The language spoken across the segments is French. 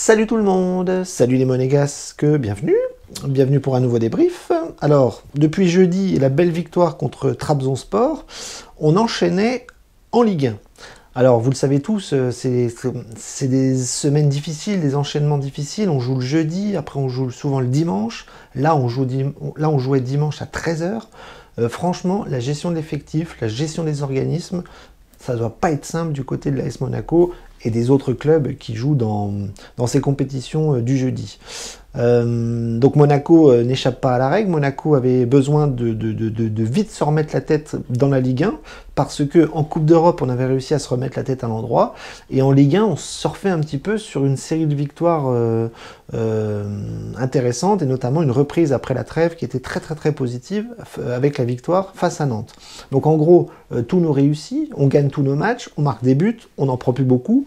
Salut tout le monde, salut les monégasques, bienvenue pour un nouveau débrief. Alors, depuis jeudi, la belle victoire contre Trabzonspor, on enchaînait en Ligue 1. Alors, vous le savez tous, c'est des semaines difficiles, des enchaînements difficiles. On joue le jeudi, après on joue souvent le dimanche. Là, on jouait dimanche à 13 h. Franchement, la gestion de l'effectif, la gestion des organismes, ça ne doit pas être simple du côté de l'AS Monaco et des autres clubs qui jouent dans ces compétitions du jeudi. Donc Monaco n'échappe pas à la règle. Monaco avait besoin de vite se remettre la tête dans la Ligue 1 parce que en Coupe d'Europe on avait réussi à se remettre la tête à l'endroit et en Ligue 1 on surfait un petit peu sur une série de victoires intéressantes et notamment une reprise après la trêve qui était très positive avec la victoire face à Nantes. Donc en gros tout nous réussit, on gagne tous nos matchs, on marque des buts, on n'en prend plus beaucoup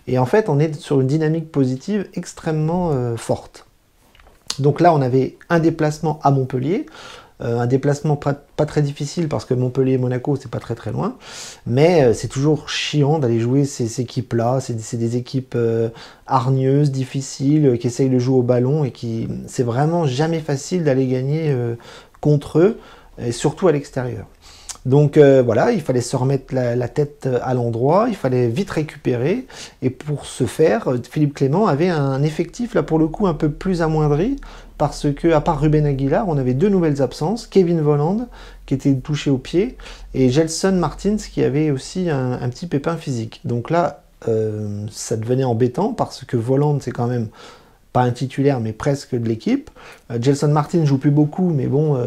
et en fait on est sur une dynamique positive extrêmement forte. Donc là, on avait un déplacement à Montpellier, un déplacement pas très difficile parce que Montpellier et Monaco, c'est pas très loin, mais c'est toujours chiant d'aller jouer ces équipes-là. C'est des équipes hargneuses, difficiles, qui essayent de jouer au ballon et qui c'est vraiment jamais facile d'aller gagner contre eux, et surtout à l'extérieur. Donc voilà, il fallait se remettre la tête à l'endroit, il fallait vite récupérer, et pour ce faire, Philippe Clément avait un effectif là pour le coup un peu plus amoindri, parce que à part Ruben Aguilar, on avait deux nouvelles absences, Kevin Volland qui était touché au pied, et Gelson Martins qui avait aussi un petit pépin physique. Donc là, ça devenait embêtant, parce que Volland c'est quand même pas un titulaire, mais presque de l'équipe. Gelson Martin joue plus beaucoup, mais bon,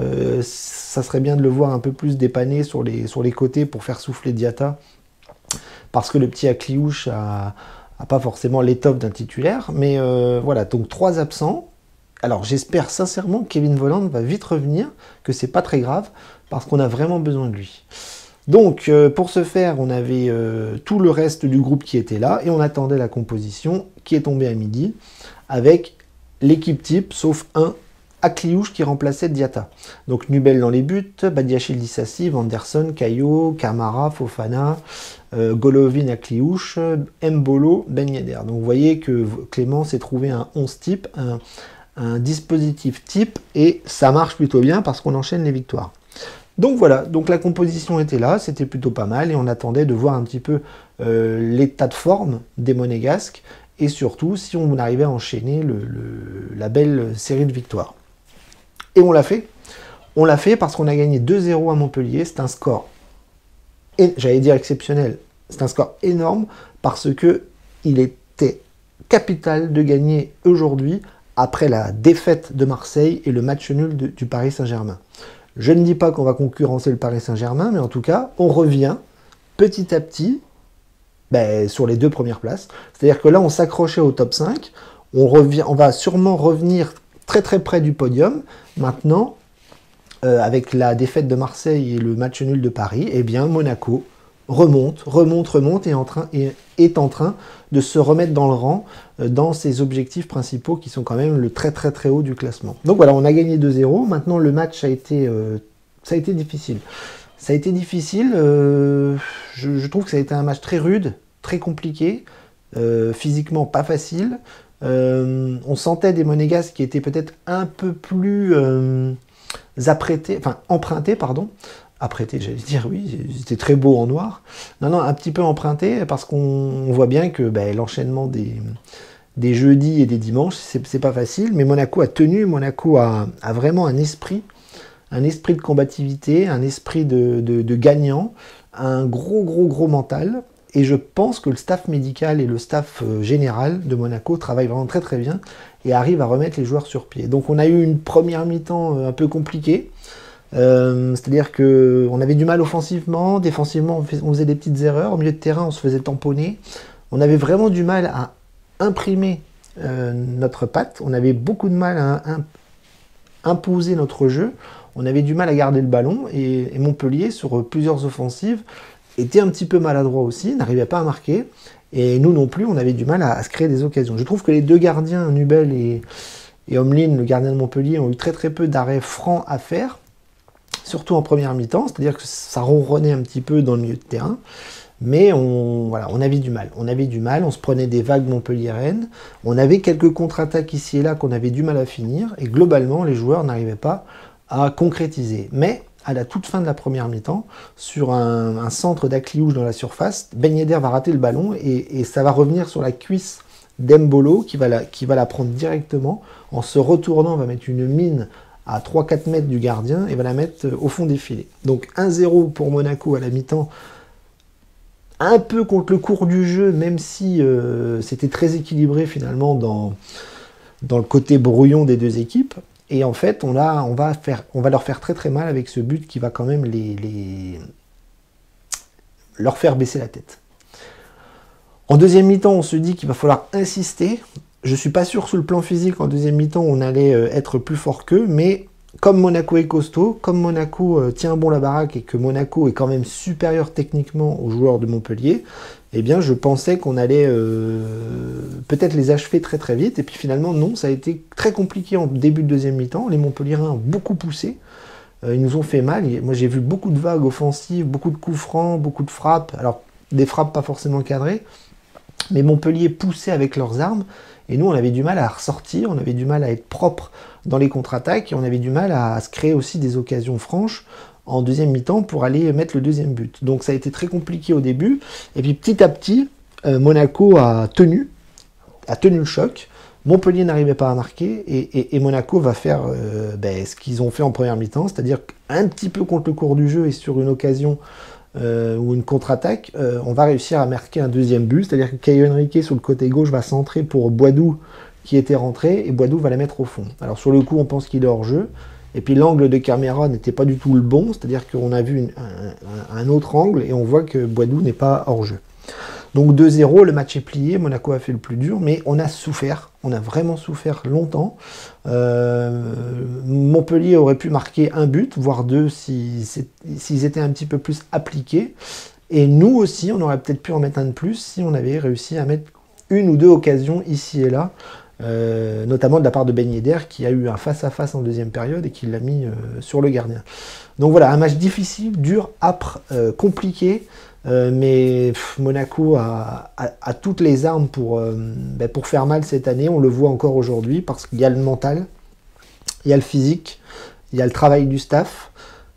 ça serait bien de le voir un peu plus dépanné sur les côtés pour faire souffler Diatta, parce que le petit Akliouche a pas forcément l'étoffe d'un titulaire. Mais voilà, donc 3 absents. Alors j'espère sincèrement que Kevin Volland va vite revenir, que c'est pas très grave, parce qu'on a vraiment besoin de lui. Donc pour ce faire, on avait tout le reste du groupe qui était là, et on attendait la composition qui est tombée à midi, avec l'équipe type, sauf un, Akliouche qui remplaçait Diatta. Donc Nubel dans les buts, Badiachil Dissassi, Vanderson, Caillot, Camara, Fofana, Golovin, Akliouche, Mbolo, Ben Yedder. Donc vous voyez que Clément s'est trouvé un 11 type, un dispositif type, et ça marche plutôt bien parce qu'on enchaîne les victoires. Donc voilà, donc la composition était là, c'était plutôt pas mal, et on attendait de voir un petit peu l'état de forme des Monégasques, et surtout si on arrivait à enchaîner la belle série de victoires. Et on l'a fait. On l'a fait parce qu'on a gagné 2-0 à Montpellier. C'est un score, j'allais dire exceptionnel, c'est un score énorme parce que il était capital de gagner aujourd'hui après la défaite de Marseille et le match nul du Paris Saint-Germain. Je ne dis pas qu'on va concurrencer le Paris Saint-Germain, mais en tout cas, on revient petit à petit sur les 2 premières places. C'est-à-dire que là, on s'accrochait au top 5. On va sûrement revenir très près du podium. Maintenant, avec la défaite de Marseille et le match nul de Paris, eh bien, Monaco remonte et est en train de se remettre dans le rang dans ses objectifs principaux qui sont quand même le très haut du classement. Donc voilà, on a gagné 2-0. Maintenant, le match ça a été difficile. Ça a été difficile, je trouve que ça a été un match très rude, très compliqué, physiquement pas facile. On sentait des Monégasques qui étaient peut-être un peu plus empruntés, j'allais dire, oui, c'était très beau en noir. Non, un petit peu empruntés, parce qu'on voit bien que l'enchaînement des jeudis et des dimanches, c'est pas facile, mais Monaco a tenu, Monaco a vraiment un esprit de combativité, un esprit de gagnant, un gros mental, et je pense que le staff médical et le staff général de Monaco travaillent vraiment très bien et arrivent à remettre les joueurs sur pied. Donc on a eu une première mi-temps un peu compliquée, c'est-à-dire qu'on avait du mal offensivement, défensivement on faisait des petites erreurs, au milieu de terrain on se faisait tamponner, on avait vraiment du mal à imprimer notre patte, on avait beaucoup de mal à imposer notre jeu, on avait du mal à garder le ballon, et Montpellier, sur plusieurs offensives, était un petit peu maladroit aussi, n'arrivait pas à marquer, et nous non plus, on avait du mal à se créer des occasions. Je trouve que les deux gardiens, Nubel et Omlin, le gardien de Montpellier, ont eu très peu d'arrêts francs à faire, surtout en première mi-temps, c'est-à-dire que ça ronronnait un petit peu dans le milieu de terrain. Mais voilà, on avait du mal. On se prenait des vagues Montpellier-Rennes. On avait quelques contre-attaques ici et là qu'on avait du mal à finir. Et globalement, les joueurs n'arrivaient pas à concrétiser. Mais à la toute fin de la première mi-temps, sur un centre d'Akliouche dans la surface, Ben Yedder va rater le ballon et ça va revenir sur la cuisse d'Embolo qui va la prendre directement. En se retournant, va mettre une mine à 3-4 mètres du gardien et va la mettre au fond des filets. Donc 1-0 pour Monaco à la mi-temps. Un peu contre le cours du jeu, même si c'était très équilibré finalement dans le côté brouillon des deux équipes. Et en fait, on va leur faire très très mal avec ce but qui va quand même leur faire baisser la tête. En deuxième mi-temps, on se dit qu'il va falloir insister. Je ne suis pas sûr sur le plan physique, en deuxième mi-temps, on allait être plus fort qu'eux, mais comme Monaco est costaud, comme Monaco tient bon la baraque et que Monaco est quand même supérieur techniquement aux joueurs de Montpellier, eh bien je pensais qu'on allait peut-être les achever très très vite. Et puis finalement non, ça a été très compliqué en début de deuxième mi-temps. Les Montpelliérains ont beaucoup poussé, ils nous ont fait mal. Moi j'ai vu beaucoup de vagues offensives, beaucoup de coups francs, beaucoup de frappes. Alors des frappes pas forcément cadrées, mais Montpellier poussait avec leurs armes. Et nous, on avait du mal à ressortir, on avait du mal à être propre dans les contre-attaques, et on avait du mal à se créer aussi des occasions franches en deuxième mi-temps pour aller mettre le deuxième but. Donc ça a été très compliqué au début, et puis petit à petit, Monaco a tenu le choc. Montpellier n'arrivait pas à marquer, et Monaco va faire ce qu'ils ont fait en première mi-temps, c'est-à-dire un petit peu contre le cours du jeu et sur une occasion ou une contre-attaque, on va réussir à marquer un deuxième but, c'est-à-dire que Caio Henrique sur le côté gauche va centrer pour Boidou qui était rentré, et Boidou va la mettre au fond. Alors sur le coup, on pense qu'il est hors jeu, et puis l'angle de caméra n'était pas du tout le bon, c'est-à-dire qu'on a vu un autre angle, et on voit que Boidou n'est pas hors jeu. Donc 2-0, le match est plié, Monaco a fait le plus dur, mais on a souffert, on a vraiment souffert longtemps. Montpellier aurait pu marquer un but, voire deux, s'ils étaient un petit peu plus appliqués. Et nous aussi, on aurait peut-être pu en mettre un de plus si on avait réussi à mettre une ou deux occasions ici et là, notamment de la part de Ben Yedder, qui a eu un face-à-face en deuxième période et qui l'a mis sur le gardien. Donc voilà, un match difficile, dur, âpre, compliqué. Mais Monaco a toutes les armes pour faire mal cette année. On le voit encore aujourd'hui parce qu'il y a le mental, il y a le physique, il y a le travail du staff,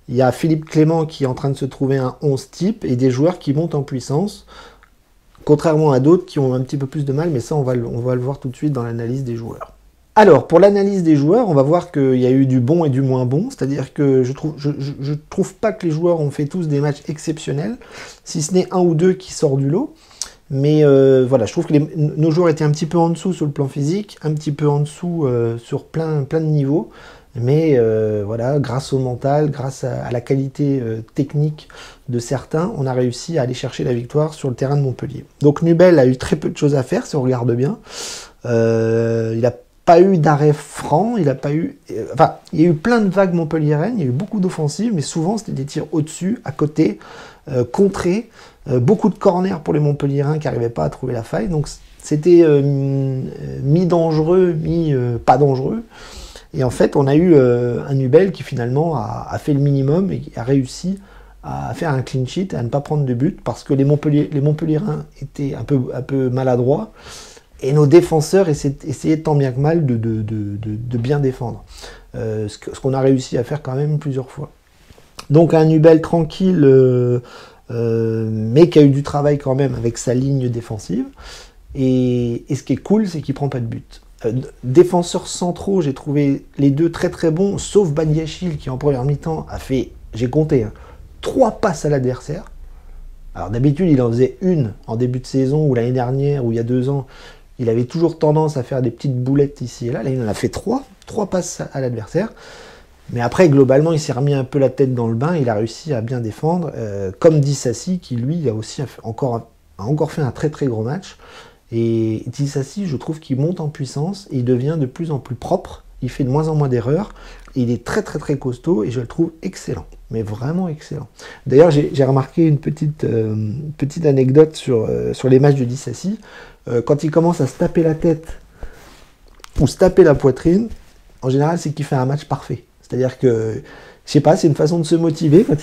il y a Philippe Clément qui est en train de se trouver un 11 type et des joueurs qui montent en puissance, contrairement à d'autres qui ont un petit peu plus de mal, mais ça on va le voir tout de suite dans l'analyse des joueurs. Alors, pour l'analyse des joueurs, on va voir qu'il y a eu du bon et du moins bon, c'est-à-dire que je trouve pas que les joueurs ont fait tous des matchs exceptionnels, si ce n'est un ou deux qui sortent du lot, mais voilà, je trouve que nos joueurs étaient un petit peu en dessous sur le plan physique, un petit peu en dessous sur plein de niveaux, mais voilà, grâce au mental, grâce à la qualité technique de certains, on a réussi à aller chercher la victoire sur le terrain de Montpellier. Donc Nubel a eu très peu de choses à faire, si on regarde bien, il a pas eu d'arrêt franc, il y a eu plein de vagues Montpellier-Rennes, il y a eu beaucoup d'offensives, mais souvent c'était des tirs au-dessus, à côté, contrés, beaucoup de corners pour les Montpelliérains qui n'arrivaient pas à trouver la faille, donc c'était mi-dangereux, mi-pas dangereux, et en fait on a eu un Nubel qui finalement a fait le minimum et qui a réussi à faire un clean sheet et à ne pas prendre de but, parce que les Montpelliérains étaient un peu maladroits, et nos défenseurs essayaient tant bien que mal de bien défendre. Ce qu'on a réussi à faire quand même plusieurs fois. Donc un Nubel tranquille, mais qui a eu du travail quand même avec sa ligne défensive. Et ce qui est cool, c'est qu'il ne prend pas de but. Défenseurs centraux, j'ai trouvé les deux très très bons, sauf Badiachil qui en première mi-temps a fait, j'ai compté, 3 passes à l'adversaire. Alors d'habitude, il en faisait une en début de saison, ou l'année dernière, ou il y a 2 ans. Il avait toujours tendance à faire des petites boulettes ici et là. Là, il en a fait 3 passes à l'adversaire. Mais après, globalement, il s'est remis un peu la tête dans le bain. Il a réussi à bien défendre. Comme Dissassi, qui lui a aussi encore fait un très très gros match. Et Dissassi, je trouve qu'il monte en puissance. Et il devient de plus en plus propre. Il fait de moins en moins d'erreurs. Il est très très très costaud et je le trouve excellent. Mais vraiment excellent. D'ailleurs, j'ai remarqué une petite anecdote sur les matchs de Dissassi. Quand il commence à se taper la tête ou se taper la poitrine, en général, c'est qu'il fait un match parfait. C'est-à-dire que, je sais pas, c'est une façon de se motiver quand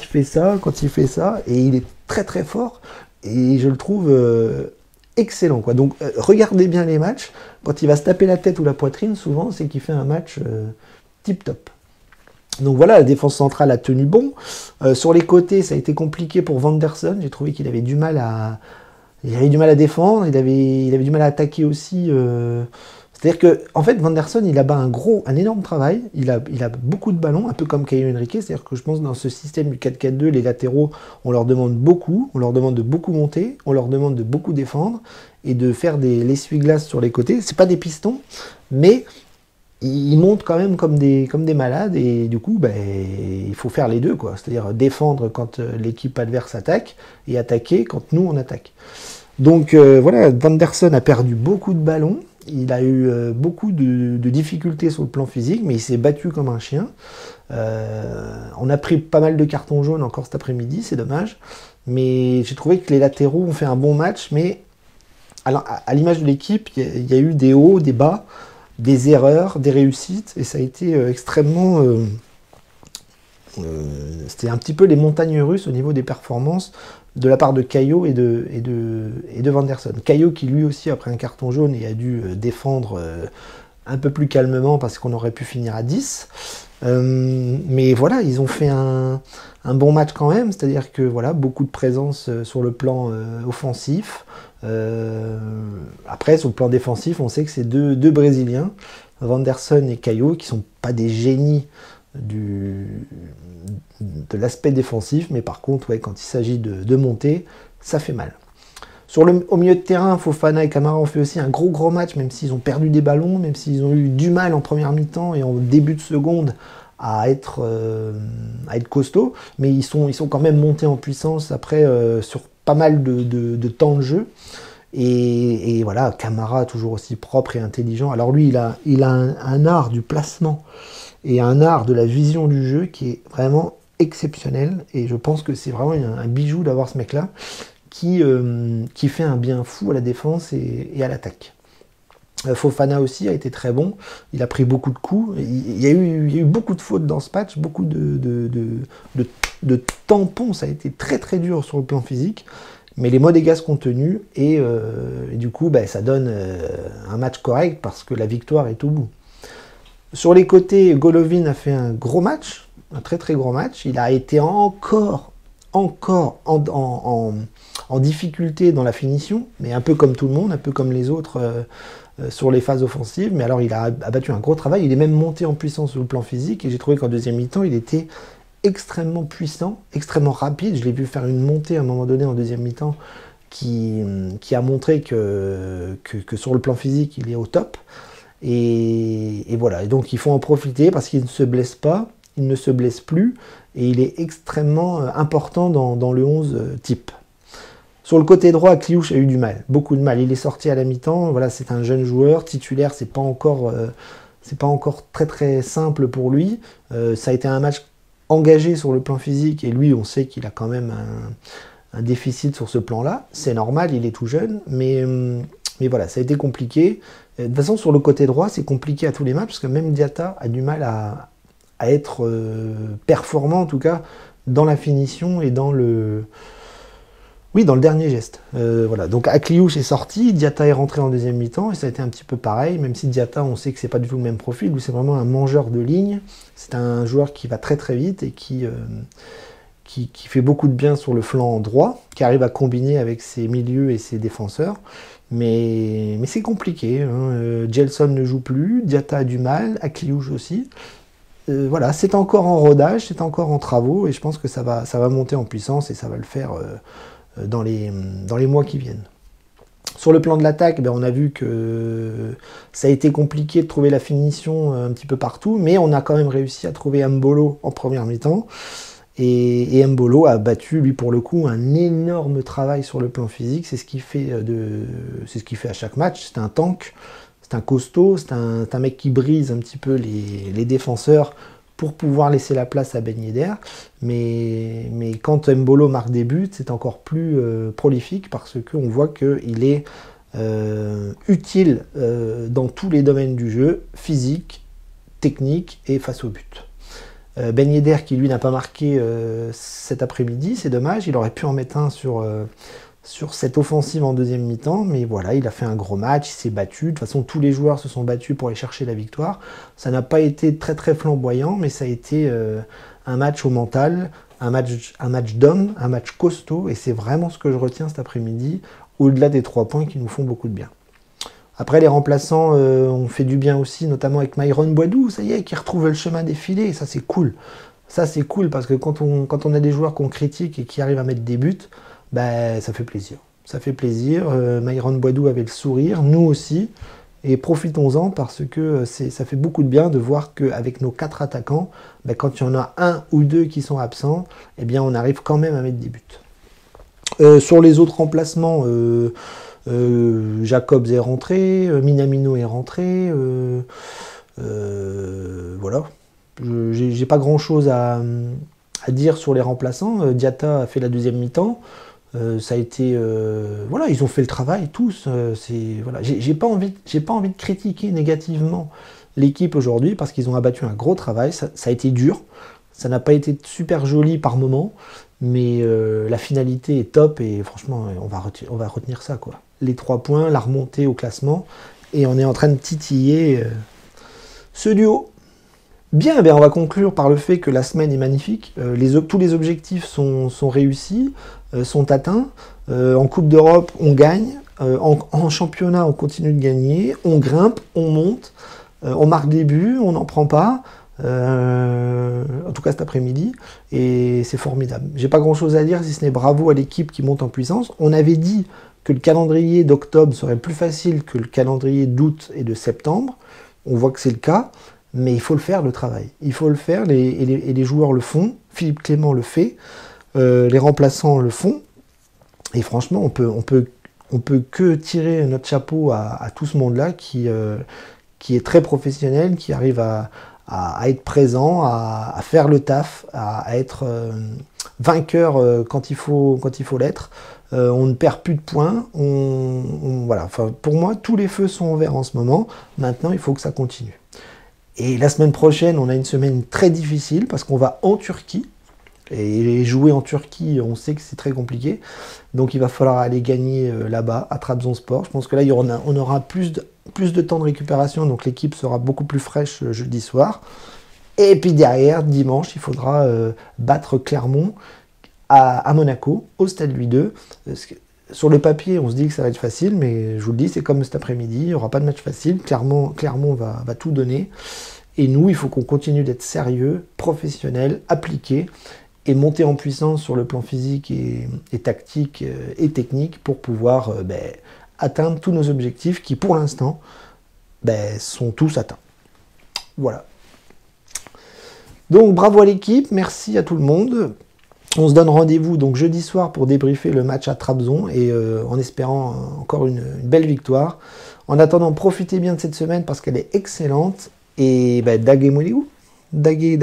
il fait ça, et il est très très fort, et je le trouve excellent, quoi. Donc regardez bien les matchs, quand il va se taper la tête ou la poitrine, souvent c'est qu'il fait un match tip top. Donc voilà, la défense centrale a tenu bon. Sur les côtés, ça a été compliqué pour Vanderson. J'ai trouvé qu'il avait du mal à, défendre, il avait du mal à attaquer aussi. C'est-à-dire que, en fait, Vanderson, il a bas un énorme travail. Il a beaucoup de ballons, un peu comme Caio Henrique. C'est-à-dire que je pense que dans ce système du 4-4-2, les latéraux, on leur demande beaucoup. On leur demande de beaucoup monter. On leur demande de beaucoup défendre et de faire l'essuie-glace sur les côtés. C'est pas des pistons, mais ils montent quand même comme des malades, et du coup, il faut faire les deux, quoi. C'est-à-dire défendre quand l'équipe adverse attaque, et attaquer quand nous, on attaque. Donc voilà, Vanderson a perdu beaucoup de ballons, il a eu beaucoup de difficultés sur le plan physique, mais il s'est battu comme un chien. On a pris pas mal de cartons jaunes encore cet après-midi, c'est dommage, mais j'ai trouvé que les latéraux ont fait un bon match, mais à l'image de l'équipe, il y a eu des hauts, des bas, des erreurs, des réussites, et ça a été extrêmement... c'était un petit peu les montagnes russes au niveau des performances de la part de Caio et de Vanderson. Caio qui lui aussi a pris un carton jaune et a dû défendre un peu plus calmement parce qu'on aurait pu finir à 10. Mais voilà, ils ont fait un bon match quand même, c'est-à-dire que voilà, beaucoup de présence sur le plan offensif. Après, sur le plan défensif, on sait que c'est deux Brésiliens, Vanderson et Caio, qui sont pas des génies de l'aspect défensif, mais par contre, ouais, quand il s'agit de monter, ça fait mal. Au milieu de terrain, Fofana et Camara ont fait aussi un gros match, même s'ils ont perdu des ballons, même s'ils ont eu du mal en première mi-temps et en début de seconde à être costauds, mais ils sont quand même montés en puissance après sur pas mal de temps de jeu. Et voilà, Camara toujours aussi propre et intelligent. Alors lui, il a un art du placement et un art de la vision du jeu qui est vraiment exceptionnel, et je pense que c'est vraiment un bijou d'avoir ce mec-là qui fait un bien fou à la défense et à l'attaque. Fofana aussi a été très bon, il a pris beaucoup de coups, il y a eu beaucoup de fautes dans ce match, beaucoup de tampons, ça a été très dur sur le plan physique, mais les Monégasques ont tenu, et du coup ça donne un match correct parce que la victoire est au bout. Sur les côtés, Golovin a fait un gros match, un très gros match, il a été encore en difficulté dans la finition, mais un peu comme tout le monde, un peu comme les autres sur les phases offensives, mais alors il a abattu un gros travail, il est même monté en puissance sur le plan physique, et j'ai trouvé qu'en deuxième mi-temps, il était extrêmement puissant, extrêmement rapide. Je l'ai vu faire une montée à un moment donné en deuxième mi-temps qui a montré que sur le plan physique, il est au top. Et voilà, et donc il faut en profiter parce qu'il ne se blesse pas, il ne se blesse plus, et il est extrêmement important dans le 11 type. Sur le côté droit, Kliouche a eu du mal, beaucoup de mal. Il est sorti à la mi-temps, voilà, c'est un jeune joueur, titulaire, c'est pas encore très simple pour lui. Ça a été un match engagé sur le plan physique, et lui, on sait qu'il a quand même un déficit sur ce plan-là. C'est normal, il est tout jeune, mais voilà, ça a été compliqué. De toute façon, sur le côté droit, c'est compliqué à tous les matchs, parce que même Diatta a du mal à être performant, en tout cas, dans la finition et dans le dernier geste. Voilà. Donc Akliouche est sorti, Diatta est rentré en deuxième mi-temps, et ça a été un petit peu pareil, même si Diatta, on sait que c'est pas du tout le même profil, lui c'est vraiment un mangeur de ligne, c'est un joueur qui va très vite et qui fait beaucoup de bien sur le flanc droit, qui arrive à combiner avec ses milieux et ses défenseurs, mais c'est compliqué, hein. Gelson ne joue plus, Diatta a du mal, Akliouche aussi. Voilà, c'est encore en rodage, c'est encore en travaux, et je pense que ça va monter en puissance, et ça va le faire dans les mois qui viennent. Sur le plan de l'attaque, on a vu que ça a été compliqué de trouver la finition un petit peu partout, mais on a quand même réussi à trouver Mbolo en première mi-temps, et Mbolo a battu, lui pour le coup, un énorme travail sur le plan physique. C'est ce qu'il fait à chaque match. C'est un tank, c'est un costaud, c'est un mec qui brise un petit peu les défenseurs pour pouvoir laisser la place à Ben Yedder. Mais quand Mbolo marque des buts, c'est encore plus prolifique, parce qu'on voit qu'il est utile dans tous les domaines du jeu, physique, technique et face au but. Ben Yedder qui lui n'a pas marqué cet après-midi, c'est dommage, il aurait pu en mettre un sur cette offensive en deuxième mi-temps, mais voilà, il a fait un gros match, il s'est battu, de toute façon tous les joueurs se sont battus pour aller chercher la victoire, ça n'a pas été très très flamboyant, mais ça a été un match au mental, un match d'homme, un match costaud, et c'est vraiment ce que je retiens cet après-midi, au-delà des 3 points qui nous font beaucoup de bien. Après, les remplaçants ont fait du bien aussi, notamment avec Myron Boidou, ça y est, qui retrouve le chemin des filets, et ça c'est cool. Ça c'est cool, parce que quand on a des joueurs qu'on critique et qui arrivent à mettre des buts, ben, ça fait plaisir. Ça fait plaisir. Myron Boidou avait le sourire, nous aussi. Et profitons-en parce que ça fait beaucoup de bien de voir qu'avec nos 4 attaquants, ben, quand il y en a 1 ou 2 qui sont absents, eh bien, on arrive quand même à mettre des buts. Sur les autres remplacements, Jacobs est rentré, Minamino est rentré. Voilà. J'ai pas grand-chose à dire sur les remplaçants. Diatta a fait la deuxième mi-temps. Ça a été voilà, ils ont fait le travail tous. Voilà, j'ai pas envie de critiquer négativement l'équipe aujourd'hui parce qu'ils ont abattu un gros travail. Ça a été dur, ça n'a pas été super joli par moment, mais la finalité est top et franchement on va retenir ça quoi. Les 3 points, la remontée au classement et on est en train de titiller ce duo. Bien, on va conclure par le fait que la semaine est magnifique. Tous les objectifs sont réussis, sont atteints. En Coupe d'Europe, on gagne. En championnat, on continue de gagner. On grimpe, on monte. On marque des buts, on n'en prend pas. En tout cas cet après-midi. Et c'est formidable. J'ai pas grand-chose à dire si ce n'est bravo à l'équipe qui monte en puissance. On avait dit que le calendrier d'octobre serait plus facile que le calendrier d'août et de septembre. On voit que c'est le cas. Mais il faut le faire, le travail. Il faut le faire, et les joueurs le font. Philippe Clément le fait. Les remplaçants le font. Et franchement, on peut que tirer notre chapeau à tout ce monde-là qui est très professionnel, qui arrive à être présent, à faire le taf, à être vainqueur quand il faut l'être. On ne perd plus de points. Voilà. Enfin, pour moi, tous les feux sont ouverts en ce moment. Maintenant, il faut que ça continue. Et la semaine prochaine, on a une semaine très difficile parce qu'on va en Turquie. Et jouer en Turquie, on sait que c'est très compliqué. Donc il va falloir aller gagner là-bas, à Trabzonspor. Je pense que là, on aura plus de temps de récupération. Donc l'équipe sera beaucoup plus fraîche jeudi soir. Et puis derrière, dimanche, il faudra battre Clermont à Monaco, au Stade Louis II. Sur le papier, on se dit que ça va être facile, mais je vous le dis, c'est comme cet après-midi, il n'y aura pas de match facile. Clermont va tout donner. Et nous, il faut qu'on continue d'être sérieux, professionnel, appliqué, et monter en puissance sur le plan physique et tactique et technique pour pouvoir atteindre tous nos objectifs qui, pour l'instant, sont tous atteints. Voilà. Donc, bravo à l'équipe, merci à tout le monde. On se donne rendez-vous donc jeudi soir pour débriefer le match à Trabzon et en espérant encore une belle victoire. En attendant, profitez bien de cette semaine parce qu'elle est excellente. Et Dagé Mouliou. Dagé.